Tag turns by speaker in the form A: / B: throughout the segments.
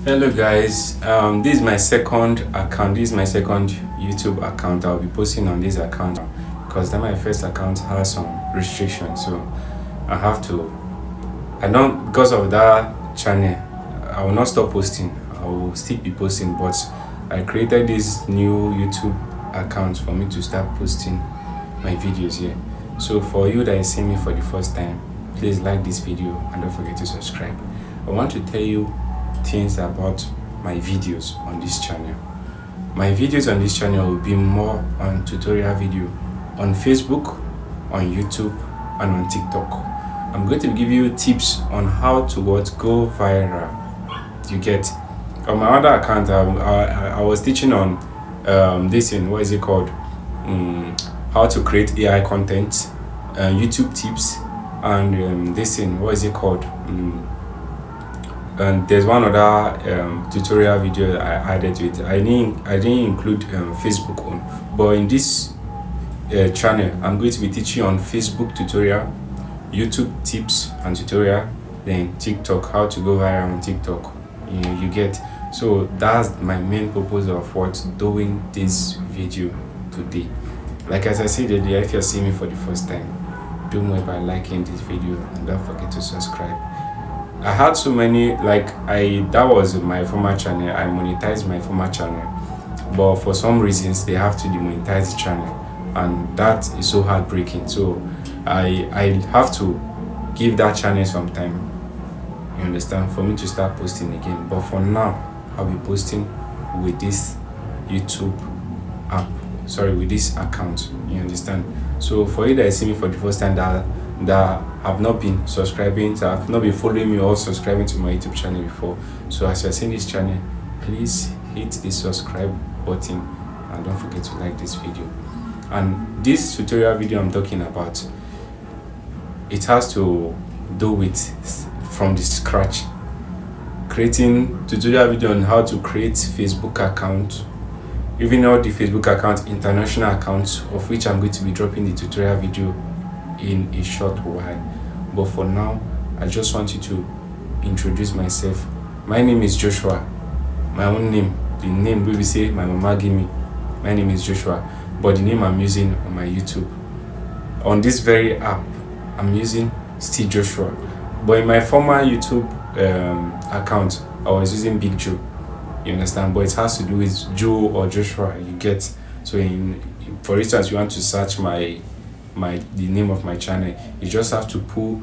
A: Hello guys, this is my second account. This is my second YouTube account. I'll be posting on this account because then my first account has some restrictions, so I don't, because of that channel I will not stop posting. I will still be posting, but I created this new YouTube account for me to start posting my videos here. So for you that is seeing me for the first time, please like this video and don't forget to subscribe. I want to tell you things about my videos on this channel. My videos on this channel will be more on tutorial video on Facebook, on YouTube, and on TikTok. I'm going to give you tips on how to go viral. You get? On my other account, I was teaching on this in what is it called? How to create AI content, YouTube tips, and this in what is it called? And there's one other tutorial video I added to it. I didn't include Facebook on, but in this channel I'm going to be teaching on Facebook tutorial, YouTube tips and tutorial, then TikTok, how to go viral on TikTok. You get? So that's my main purpose of doing this video today. Like as I said earlier, if you're seeing me for the first time, do more by liking this video and don't forget to subscribe. I had so many, that was my former channel. I monetized my former channel, but for some reasons they have to demonetize the channel, and that is so heartbreaking. So I have to give that channel some time, you understand, for me to start posting again. But for now, I'll be posting with this YouTube app, with this account, you understand. So for you that see me for the first time, that have not been subscribing, that have not been following me or subscribing to my YouTube channel before, so as you're seeing this channel, please hit the subscribe button and don't forget to like this video. And this tutorial video I'm talking about, it has to do with from the scratch, creating tutorial video on how to create Facebook account, even all the Facebook account, international accounts, of which I'm going to be dropping the tutorial video in a short while. But for now, I just want you to introduce myself. My name is Joshua. My own name, the name we will say my mama gave me. My name is Joshua, but the name I'm using on my YouTube, on this very app, I'm using still Joshua. But in my former YouTube account, I was using Big Joe. You understand? But it has to do with Joe or Joshua. You get? So for instance, you want to search the name of my channel, you just have to pull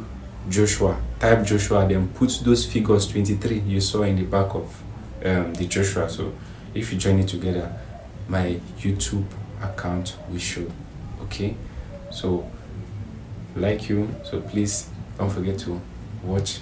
A: Joshua, type Joshua, then put those figures 23 you saw in the back of the Joshua. So if you join it together, my YouTube account will show. Okay, so please don't forget to watch